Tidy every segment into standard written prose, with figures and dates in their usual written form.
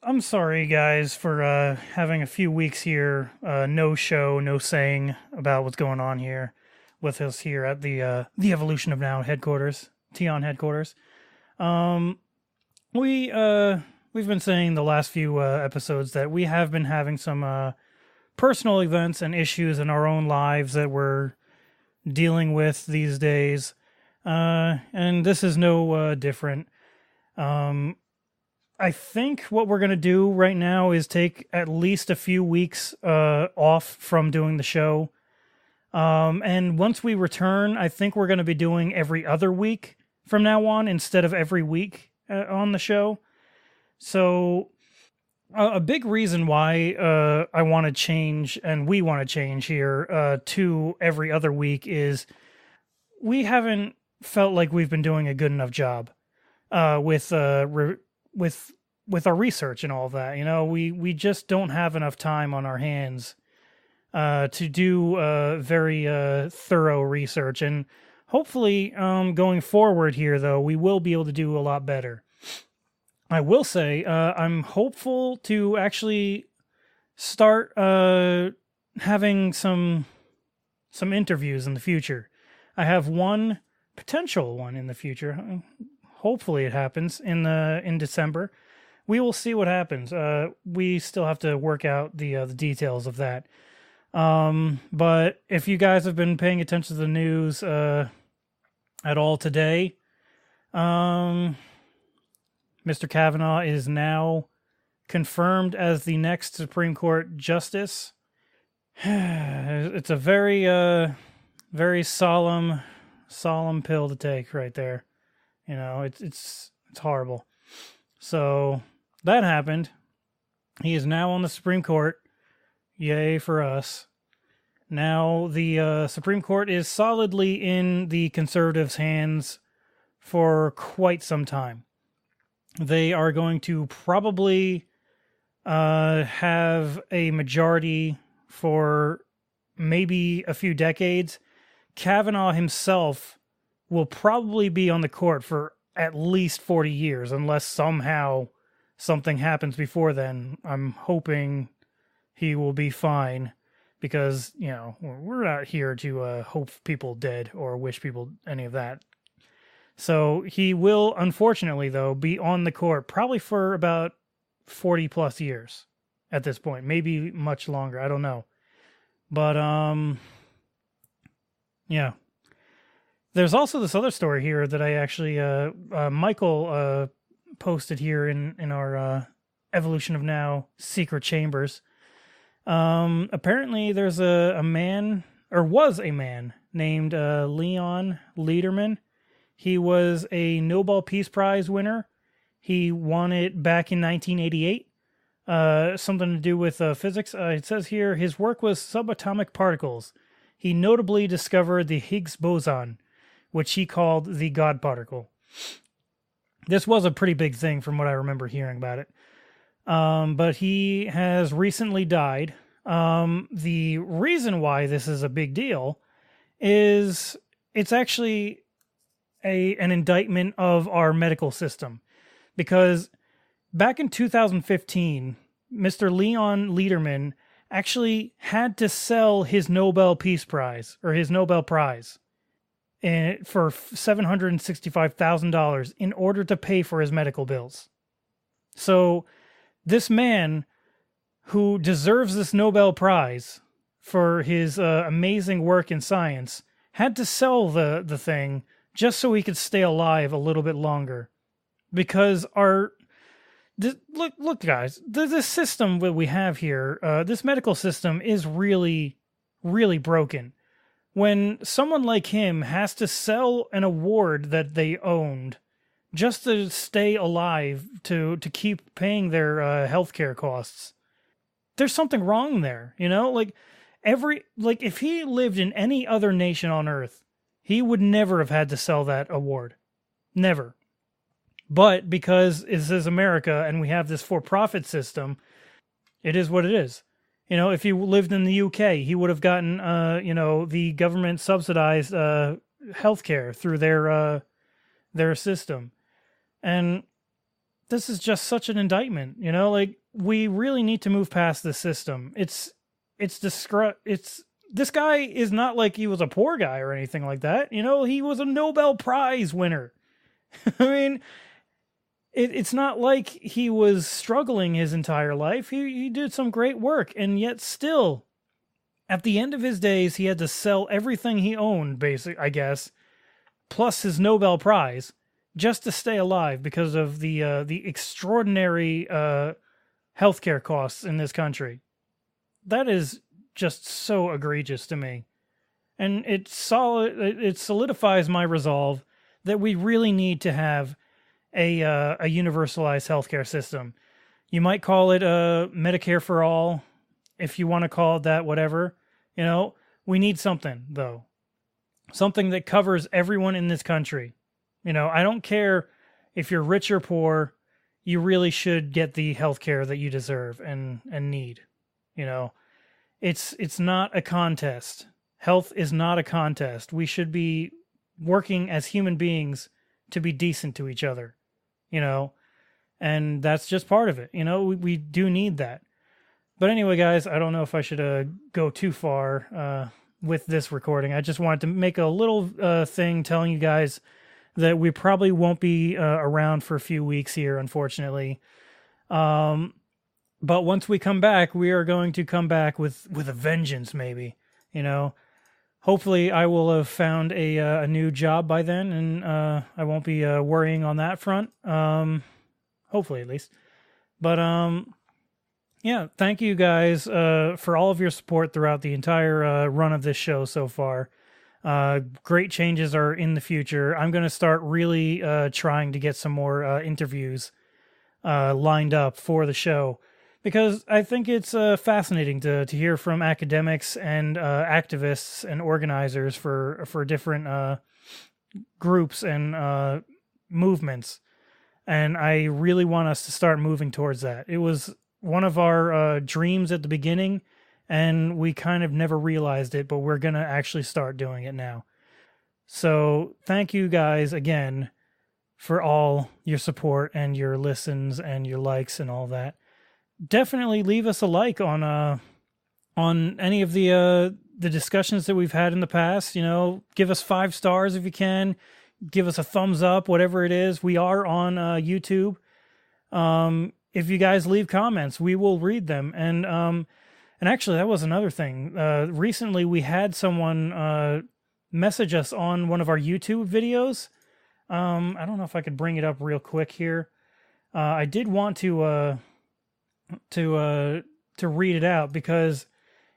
I'm sorry, guys, for having a few weeks here, no show, no saying about what's going on here with us here at the Evolution of Now headquarters, Tion headquarters. Um, we've been saying the last few episodes that we have been having some personal events and issues in our own lives that we're dealing with these days, and this is no different. Um, I think what we're going to do right now is take at least a few weeks off from doing the show. And once we return, I think we're going to be doing every other week from now on instead of every week on the show. So, a big reason why I want to change and we want to change here to every other week is we haven't felt like we've been doing a good enough job with with our research and all of that. You know, we just don't have enough time on our hands to do very thorough research. And hopefully, going forward here, though, we will be able to do a lot better. I will say I'm hopeful to actually start having some interviews in the future. I have one potential one in the future. Hopefully, it happens in December. We will see what happens. We still have to work out the details of that. But if you guys have been paying attention to the news at all today, Mr. Kavanaugh is now confirmed as the next Supreme Court justice. It's a very solemn pill to take right there. You know, it's horrible. So that happened. He is now on the Supreme Court. Yay for us. Now the Supreme Court is solidly in the conservatives' hands for quite some time. They are going to probably have a majority for maybe a few decades. Kavanaugh himself will probably be on the court for at least 40 years, unless somehow something happens before then. I'm hoping he will be fine because, you know, we're not here to hope people dead or wish people any of that. So he will, unfortunately, though, be on the court probably for about 40 plus years at this point. Maybe much longer. I don't know. But, yeah. There's also this other story here that I actually, Michael posted here in our Evolution of Now secret chambers. Apparently there's a man, or was a man, named Leon Lederman. He was a Nobel Peace Prize winner. He won it back in 1988. Something to do with physics. It says here his work was subatomic particles. He notably discovered the Higgs boson, which he called the God particle. This was a pretty big thing from what I remember hearing about it. But he has recently died. The reason why this is a big deal is it's actually an indictment of our medical system. Because back in 2015, Mr. Leon Lederman actually had to sell his Nobel Peace Prize, or his Nobel Prize, for $765,000 in order to pay for his medical bills. So this man who deserves this Nobel Prize for his amazing work in science had to sell the thing just so he could stay alive a little bit longer. Because look guys, this system that we have here, this medical system is really, really broken. When someone like him has to sell an award that they owned just to stay alive, to keep paying their healthcare costs, there's something wrong there, you know? Like if he lived in any other nation on Earth, he would never have had to sell that award. Never. But because this is America and we have this for-profit system, it is what it is. You know, if he lived in the UK, he would have gotten, the government subsidized healthcare through their system. And this is just such an indictment, you know, like we really need to move past this system. It's this guy is not like he was a poor guy or anything like that. You know, he was a Nobel Prize winner. I mean, it's not like he was struggling his entire life. He did some great work, and yet still, at the end of his days, he had to sell everything he owned, I guess, plus his Nobel Prize, just to stay alive because of the extraordinary healthcare costs in this country. That is just so egregious to me, and it solidifies my resolve that we really need to have a universalized healthcare system. You might call it Medicare for all, if you want to call it that, whatever. You know, we need something, though. Something that covers everyone in this country. You know, I don't care if you're rich or poor, you really should get the healthcare that you deserve and need. You know, it's not a contest. Health is not a contest. We should be working as human beings to be decent to each other, you know, and that's just part of it. You know, we do need that. But anyway, guys, I don't know if I should go too far with this recording. I just wanted to make a little thing telling you guys that we probably won't be around for a few weeks here, unfortunately. But once we come back, we are going to come back with a vengeance, maybe, you know. Hopefully, I will have found a new job by then, and I won't be worrying on that front. Hopefully, at least. But yeah, thank you guys for all of your support throughout the entire run of this show so far. Great changes are in the future. I'm going to start really trying to get some more interviews lined up for the show, because I think it's fascinating to hear from academics and activists and organizers for different groups and movements. And I really want us to start moving towards that. It was one of our dreams at the beginning, and we kind of never realized it, but we're going to actually start doing it now. So thank you guys again for all your support and your listens and your likes and all that. Definitely leave us a like on any of the discussions that we've had in the past. You know, give us 5 stars if you can. Give us a thumbs up, whatever it is. We are on YouTube. If you guys leave comments, we will read them. And actually, that was another thing. Recently, we had someone message us on one of our YouTube videos. I don't know if I could bring it up real quick here. I did want to read it out because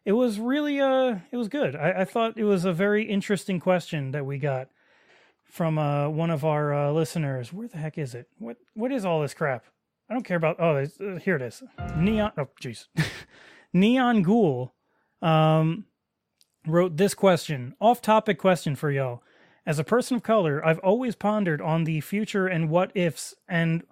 it was really it was good. I thought it was a very interesting question that we got from one of our listeners. Where the heck is it? What is all this crap? I don't care about. Oh, here it is. Neon. Oh, jeez. Neon Ghoul wrote this question. Off-topic question for y'all. As a person of color, I've always pondered on the future and what ifs, and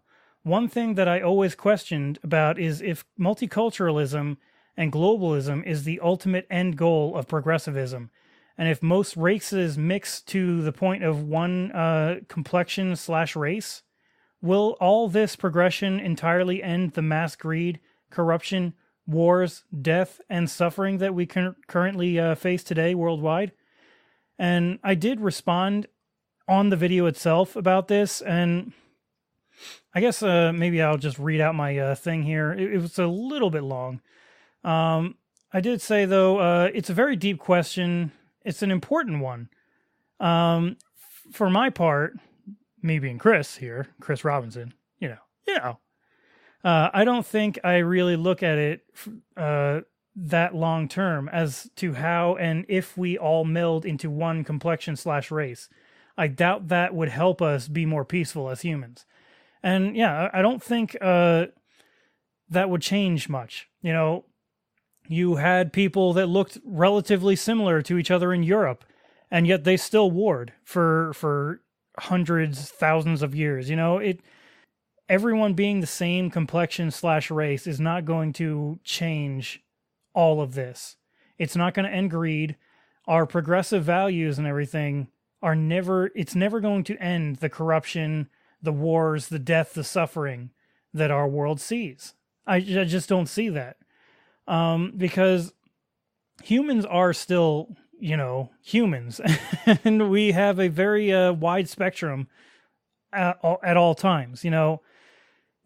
one thing that I always questioned about is if multiculturalism and globalism is the ultimate end goal of progressivism, and if most races mix to the point of one complexion/race, will all this progression entirely end the mass greed, corruption, wars, death, and suffering that we currently face today worldwide? And I did respond on the video itself about this, and I guess maybe I'll just read out my thing here. It was a little bit long. I did say, though, it's a very deep question. It's an important one. For my part, me being Chris here, Chris Robinson, you know, I don't think I really look at it that long term as to how and if we all meld into one complexion/race. I doubt that would help us be more peaceful as humans. And yeah, I don't think that would change much. You know, you had people that looked relatively similar to each other in Europe, and yet they still warred for hundreds, thousands of years. You know, everyone being the same complexion/race is not going to change all of this. It's not going to end greed. Our progressive values and everything it's never going to end the corruption, the wars, the death, the suffering. that our world sees. I just don't see that. Because humans are still, humans, and we have a very wide spectrum at all times.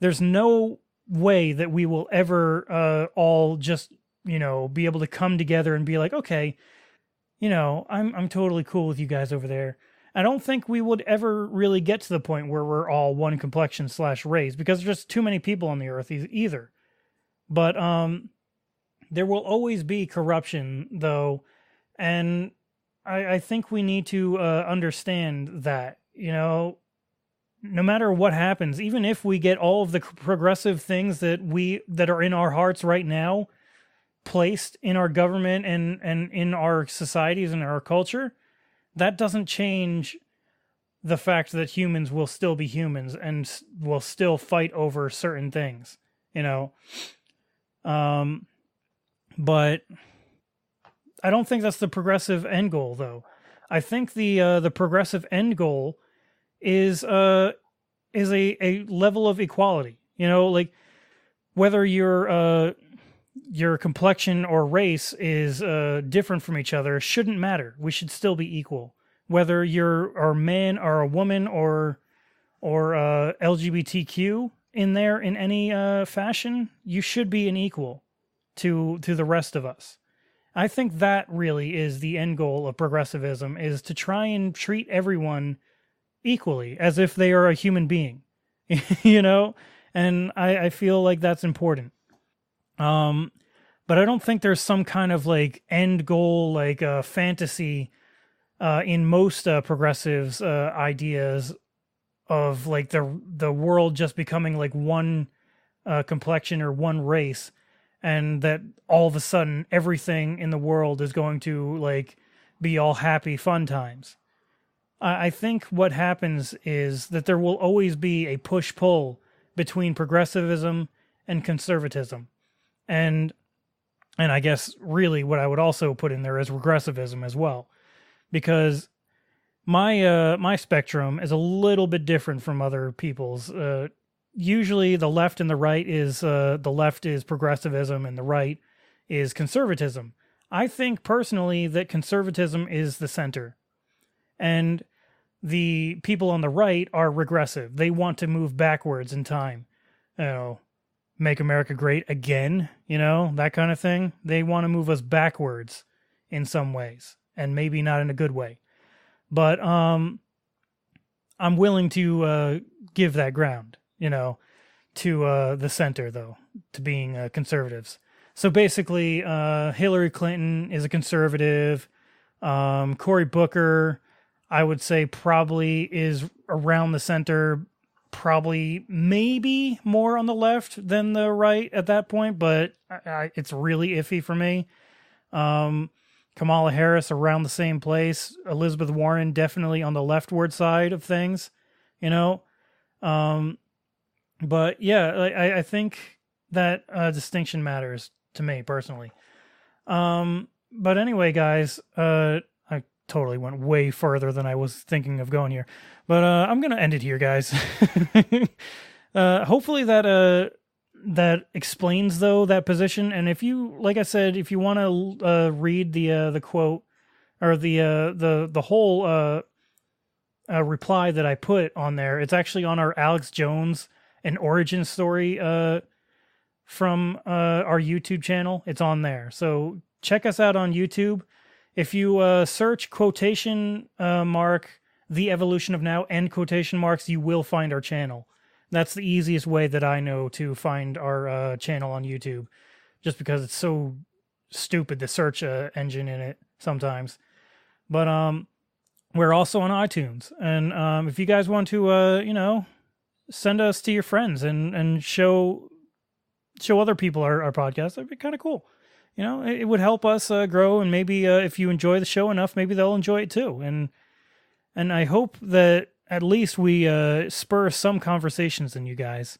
There's no way that we will ever all just, be able to come together and be like, okay, I'm totally cool with you guys over there. I don't think we would ever really get to the point where we're all one complexion / race, because there's just too many people on the earth either. But there will always be corruption, though, and I think we need to understand that, no matter what happens, even if we get all of the progressive things that are in our hearts right now placed in our government and in our societies and our culture, that doesn't change the fact that humans will still be humans and will still fight over certain things, but I don't think that's the progressive end goal, though. I think the progressive end goal is a level of equality. Like whether your complexion or race is different from each other shouldn't matter. We should still be equal. Whether you're a man or a woman or LGBTQ in there in any fashion, you should be an equal to the rest of us. I think that really is the end goal of progressivism, is to try and treat everyone equally as if they are a human being, and I feel like that's important. But I don't think there's some kind of like end goal, like fantasy in most progressives' ideas of like the world just becoming like one complexion or one race, and that all of a sudden everything in the world is going to like be all happy fun times. I think what happens is that there will always be a push-pull between progressivism and conservatism. And I guess really what I would also put in there is regressivism as well. Because my spectrum is a little bit different from other people's. Usually the left and the right is the left is progressivism and the right is conservatism. I think personally that conservatism is the center, and the people on the right are regressive. They want to move backwards in time. Make America great again, that kind of thing. They want to move us backwards in some ways, and maybe not in a good way. But I'm willing to give that ground, to the center, though, to being conservatives. So basically, Hillary Clinton is a conservative. Cory Booker, I would say, probably is around the center, probably maybe more on the left than the right at that point, but it's really iffy for me. Kamala Harris around the same place. Elizabeth Warren definitely on the leftward side of things, But yeah, I think that distinction matters to me personally. But anyway, guys, I totally went way further than I was thinking of going here. But I'm going to end it here, guys. Hopefully that explains, though, that position. And if you, like I said, if you want to read the quote or the whole reply that I put on there, it's actually on our Alex Jones an origin story from our YouTube channel. It's on there. So check us out on YouTube. If you search quotation mark The Evolution of Now and quotation marks, you will find our channel. That's the easiest way that I know to find our channel on YouTube, just because it's so stupid, the search engine in it sometimes. But we're also on iTunes. And if you guys want to, send us to your friends and show other people our podcast, that'd be kind of cool. It would help us grow, and maybe if you enjoy the show enough, maybe they'll enjoy it too. And I hope that at least we spur some conversations in you guys.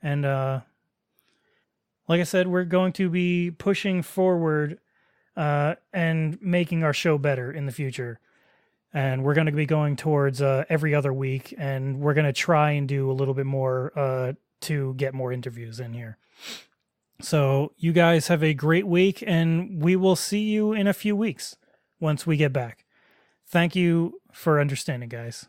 And like I said, we're going to be pushing forward and making our show better in the future. And we're going to be going towards every other week, and we're going to try and do a little bit more to get more interviews in here. So you guys have a great week, and we will see you in a few weeks once we get back. Thank you for understanding, guys.